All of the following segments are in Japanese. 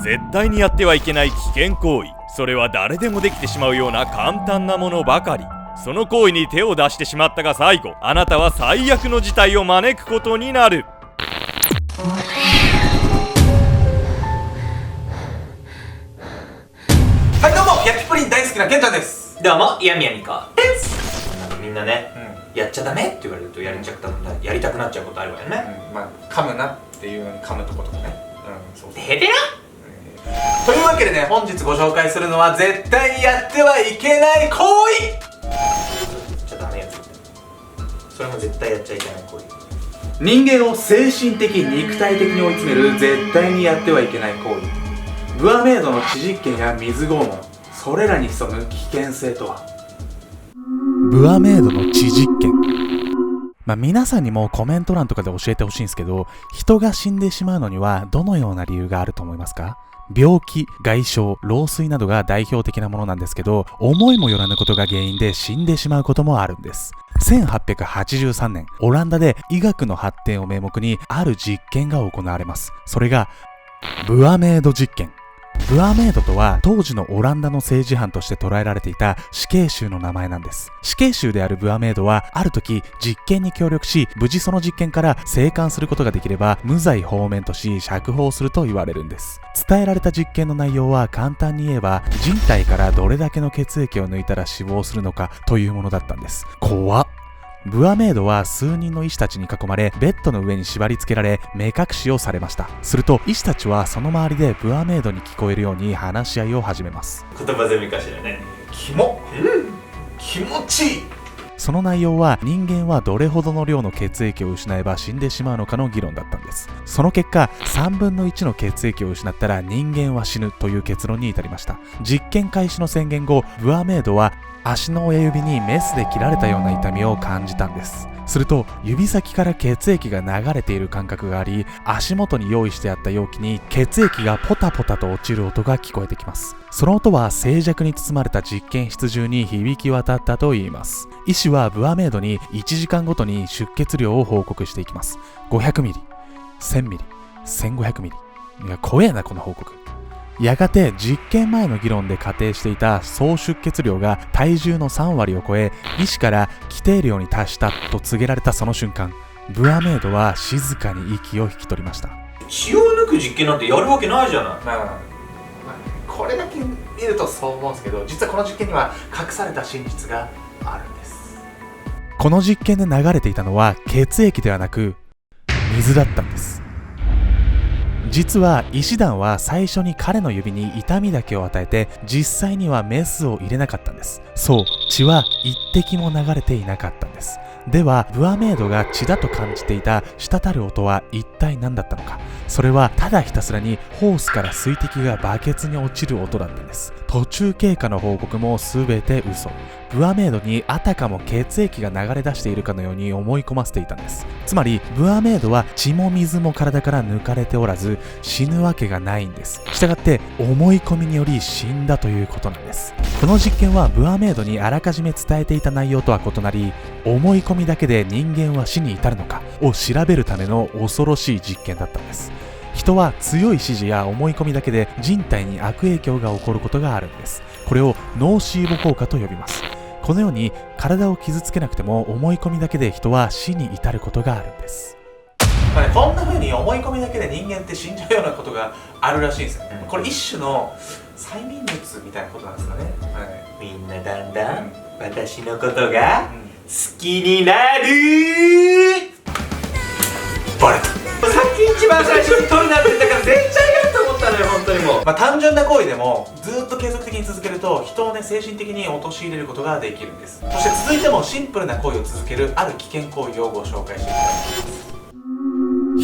絶対にやってはいけない危険行為、それは誰でもできてしまうような簡単なものばかり。その行為に手を出してしまったが最後、あなたは最悪の事態を招くことになる。はいどうも、焼きプリン大好きなケンちゃんです。どうも、やみやみこです。なんかみんなね、やっちゃダメって言われるとやりたくなっちゃうことあるわよね。まあ噛むなっていうのに噛むとことかね。そうてへぺらというわけでね、本日ご紹介するのは絶対にやってはいけない行為。やっちゃダメやつ。それも絶対やっちゃいけない行為。人間を精神的肉体的に追い詰める絶対にやってはいけない行為。ブアメイドの地実験や水拷問、それらに潜む危険性とは。ブアメイドの地実験。皆さんにもコメント欄とかで教えてほしいんですけど、人が死んでしまうのにはどのような理由があると思いますか？病気、外傷、老衰などが代表的なものなんですけど、思いもよらぬことが原因で死んでしまうこともあるんです。1883年、オランダで医学の発展を名目にある実験が行われます。それがブアメイド実験。ブアメイドとは当時のオランダの政治犯として捉えられていた死刑囚の名前なんです。死刑囚であるブアメイドはある時実験に協力し、無事その実験から生還することができれば無罪放免とし釈放すると言われるんです。伝えられた実験の内容は簡単に言えば、人体からどれだけの血液を抜いたら死亡するのかというものだったんです。怖っ。ブアメイドは数人の医師たちに囲まれ、ベッドの上に縛り付けられ目隠しをされました。すると医師たちはその周りでブアメイドに聞こえるように話し合いを始めます。言葉攻めかしらね。気持ちいい。その内容は、人間はどれほどの量の血液を失えば死んでしまうのかの議論だったんです。その結果、3分の1の血液を失ったら人間は死ぬという結論に至りました。実験開始の宣言後、ブアメイドは足の親指にメスで切られたような痛みを感じたんです。すると指先から血液が流れている感覚があり、足元に用意してあった容器に血液がポタポタと落ちる音が聞こえてきます。その音は静寂に包まれた実験室中に響き渡ったといいます。医師はブアメイドに1時間ごとに出血量を報告していきます。500ミリ、1000ミリ、1500ミリ。いや、怖えなこの報告。やがて実験前の議論で仮定していた総出血量が体重の3割を超え、医師から規定量に達したと告げられたその瞬間、ブアメイドは静かに息を引き取りました。血を抜く実験なんてやるわけないじゃない。これだけ見るとそう思うんですけど、実はこの実験には隠された真実があるんです。この実験で流れていたのは血液ではなく水だったんです。実は医師団は最初に彼の指に痛みだけを与えて、実際にはメスを入れなかったんです。そう、血は一滴も流れていなかったんです。ではブアメイドが血だと感じていた滴る音は一体何だったのか。それはただひたすらにホースから水滴がバケツに落ちる音だったんです。途中経過の報告も全て嘘。ブアメイドにあたかも血液が流れ出しているかのように思い込ませていたんです。つまりブアメイドは血も水も体から抜かれておらず、死ぬわけがないんです。したがって思い込みにより死んだということなんです。この実験はブアメイドにあらかじめ伝えていた内容とは異なり、思い込みだけで人間は死に至るのかを調べるための恐ろしい実験だったんです。人は強い指示や思い込みだけで人体に悪影響が起こることがあるんです。これをノーシーボ効果と呼びます。このように体を傷つけなくても思い込みだけで人は死に至ることがあるんです。こんな風に思い込みだけで人間って死んじゃうようなことがあるらしいんですよ。これ一種の催眠術みたいなことなんですかね。みんなだんだん私のことが好きになる。バレた。さっき一番最初に取るなって言ったから絶対やると思ったのよ、本当にもう。単純な行為でもずっと継続的に続けると人を精神的に陥れることができるんです。そして続いてもシンプルな行為を続けるある危険行為をご紹介してい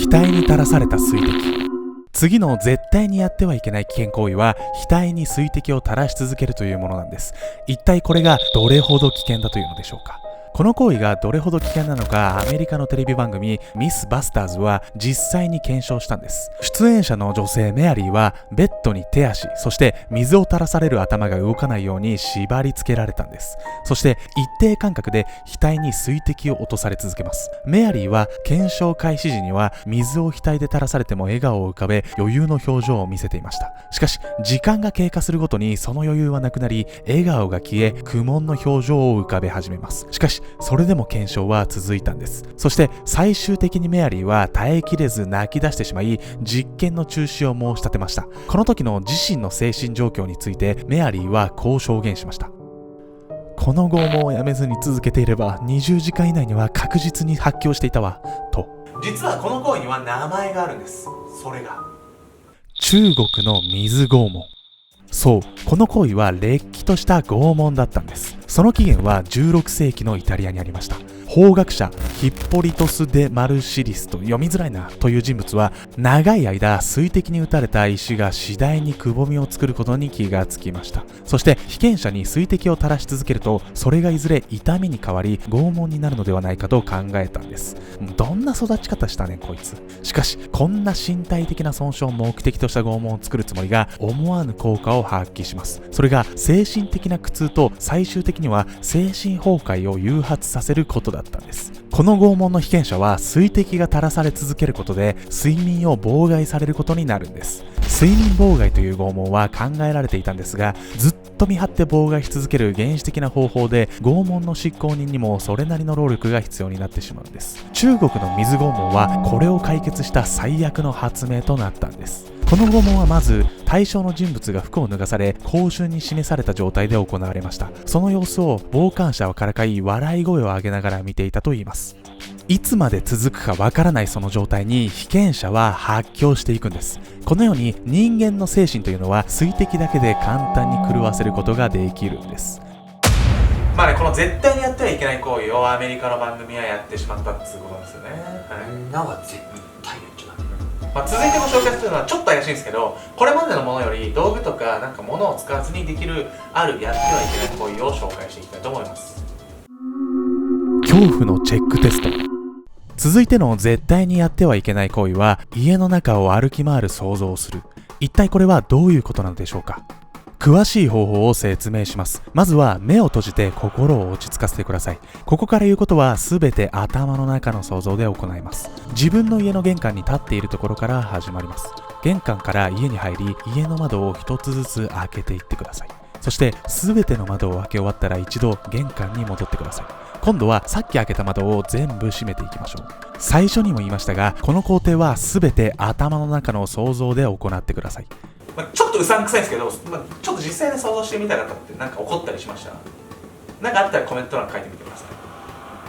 きたいと思います。額に垂らされた水滴。次の絶対にやってはいけない危険行為は、額に水滴を垂らし続けるというものなんです。一体これがどれほど危険だというのでしょうか。この行為がどれほど危険なのか、アメリカのテレビ番組ミス・バスターズは実際に検証したんです。出演者の女性メアリーはベッドに手足、そして水を垂らされる頭が動かないように縛り付けられたんです。そして一定間隔で額に水滴を落とされ続けます。メアリーは検証開始時には水を額で垂らされても笑顔を浮かべ余裕の表情を見せていました。しかし時間が経過するごとにその余裕はなくなり、笑顔が消え苦悶の表情を浮かべ始めます。しかしそれでも検証は続いたんです。そして最終的にメアリーは耐えきれず泣き出してしまい、実験の中止を申し立てました。この時の自身の精神状況についてメアリーはこう証言しました。この拷問をやめずに続けていれば20時間以内には確実に発狂していたわと。実はこの行為には名前があるんです。それが中国の水拷問。そう、この行為はれっきとした拷問だったんです。その起源は16世紀のイタリアにありました。法学者ヒッポリトス・デ・マルシリスと読みづらいなという人物は、長い間水滴に打たれた石が次第にくぼみを作ることに気がつきました。そして被験者に水滴を垂らし続けると、それがいずれ痛みに変わり拷問になるのではないかと考えたんです。どんな育ち方したねんこいつ。しかしこんな身体的な損傷を目的とした拷問を作るつもりが思わぬ効果を発揮します。それが精神的な苦痛と最終的には精神崩壊を誘発させることだったんです。この拷問の被験者は水滴が垂らされ続けることで睡眠を妨害されることになるんです。睡眠妨害という拷問は考えられていたんですが、ずっと見張って妨害し続ける原始的な方法で拷問の執行人にもそれなりの労力が必要になってしまうんです。中国の水拷問はこれを解決した最悪の発明となったんです。この拷問はまず対象の人物が服を脱がされ公衆に示された状態で行われました。その様子を傍観者はからかい笑い声を上げながら見ていたといいます。いつまで続くかわからないその状態に被験者は発狂していくんです。このように人間の精神というのは水滴だけで簡単に狂わせることができるんです。まあね、この絶対にやってはいけない行為をアメリカの番組はやってしまったっていうことなんですよね。みんなは絶対やっちゃダメ。続いてご紹介するのはちょっと怪しいんですけど、これまでのものより道具とかなんか物を使わずにできるあるやってはいけない行為を紹介していきたいと思います。恐怖のチェックテスト。続いての絶対にやってはいけない行為は家の中を歩き回る想像をする。一体これはどういうことなのでしょうか。詳しい方法を説明します。まずは目を閉じて心を落ち着かせてください。ここから言うことは全て頭の中の想像で行います。自分の家の玄関に立っているところから始まります。玄関から家に入り、家の窓を一つずつ開けていってください。そして全ての窓を開け終わったら一度玄関に戻ってください。今度はさっき開けた窓を全部閉めていきましょう。最初にも言いましたが、この工程は全て頭の中の想像で行ってください。ちょっとうさんくさいんですけど、ちょっと実際に想像してみた方って何か怒ったりしました？何かあったらコメント欄書いてみてください。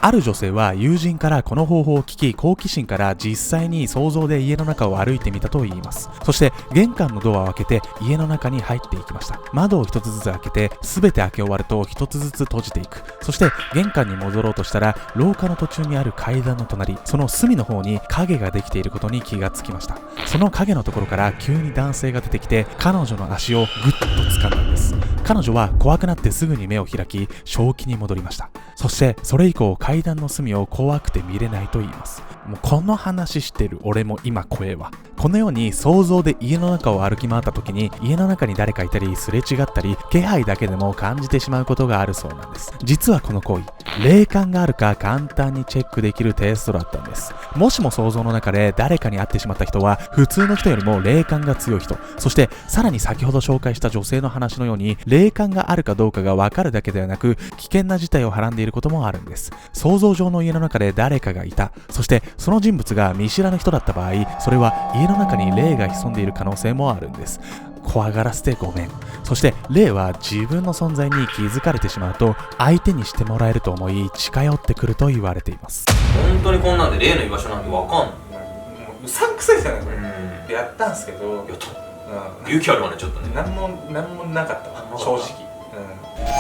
ある女性は友人からこの方法を聞き、好奇心から実際に想像で家の中を歩いてみたといいます。そして玄関のドアを開けて家の中に入っていきました。窓を一つずつ開けて全て開け終わると一つずつ閉じていく。そして玄関に戻ろうとしたら廊下の途中にある階段の隣、その隅の方に影ができていることに気がつきました。その影のところから急に男性が出てきて彼女の足をグッと掴んだんです。彼女は怖くなってすぐに目を開き正気に戻りました。そしてそれ以降階段の隅を怖くて見れないと言います。もうこの話してる俺も今怖えわ。このように想像で家の中を歩き回った時に家の中に誰かいたりすれ違ったり気配だけでも感じてしまうことがあるそうなんです。実はこの行為、霊感があるか簡単にチェックできるテストだったんです。もしも想像の中で誰かに会ってしまった人は普通の人よりも霊感が強い人、そしてさらに先ほど紹介した女性の話のように霊感があるかどうかが分かるだけではなく危険な事態をはらんでいることもあるんです。想像上の家の中で誰かがいた、そしてその人物が見知らぬ人だった場合、それは家の中に霊が潜んでいる可能性もあるんです。怖がらせてごめん。そして霊は自分の存在に気づかれてしまうと相手にしてもらえると思い近寄ってくると言われています。本当にこんなんで霊の居場所なんてわかんない。うさんくさいですよねこれ。やったんですけど、やった、勇気あるわねちょっとね。何もなかったわ正直、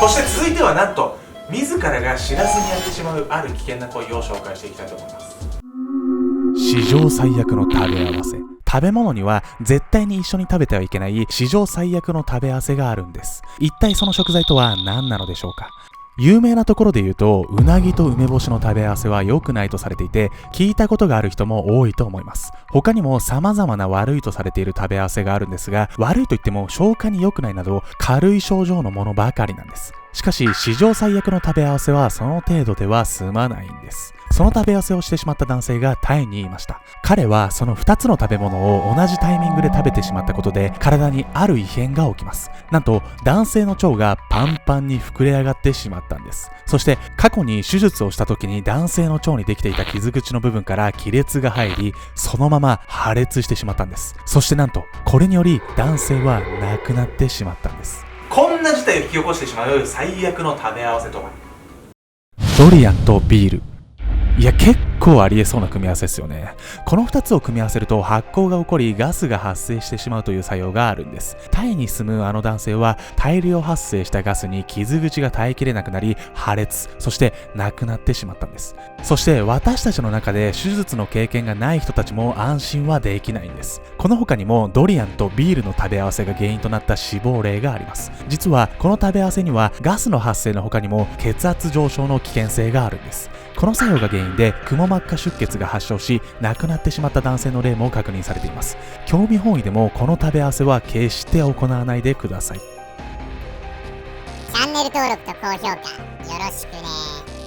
そして続いてはなんと自らが知らずにやってしまうある危険な行為を紹介していきたいと思います。史上最悪の食べ合わせ。食べ物には絶対に一緒に食べてはいけない史上最悪の食べ合わせがあるんです。一体その食材とは何なのでしょうか。有名なところで言うと、うなぎと梅干しの食べ合わせは良くないとされていて、聞いたことがある人も多いと思います。他にも様々な悪いとされている食べ合わせがあるんですが、悪いと言っても消化に良くないなど軽い症状のものばかりなんです。しかし、史上最悪の食べ合わせはその程度では済まないんです。その食べ合わせをしてしまった男性がタイにいました。彼はその2つの食べ物を同じタイミングで食べてしまったことで体にある異変が起きます。なんと男性の腸がパンパンに膨れ上がってしまったんです。そして過去に手術をした時に男性の腸にできていた傷口の部分から亀裂が入り、そのまま破裂してしまったんです。そしてなんとこれにより男性は亡くなってしまったんです。こんな事態を引き起こしてしまう最悪の食べ合わせとは？ドリアンとビール。いや、結構ありえそうな組み合わせですよね。この2つを組み合わせると発酵が起こりガスが発生してしまうという作用があるんです。タイに住むあの男性は大量発生したガスに傷口が耐えきれなくなり破裂、そして亡くなってしまったんです。そして私たちの中で手術の経験がない人たちも安心はできないんです。この他にもドリアンとビールの食べ合わせが原因となった死亡例があります。実はこの食べ合わせにはガスの発生の他にも血圧上昇の危険性があるんです。この作用が原因でくも膜下出血が発症し亡くなってしまった男性の例も確認されています。興味本位でもこの食べ合わせは決して行わないでください。チャンネル登録と高評価よろしくね。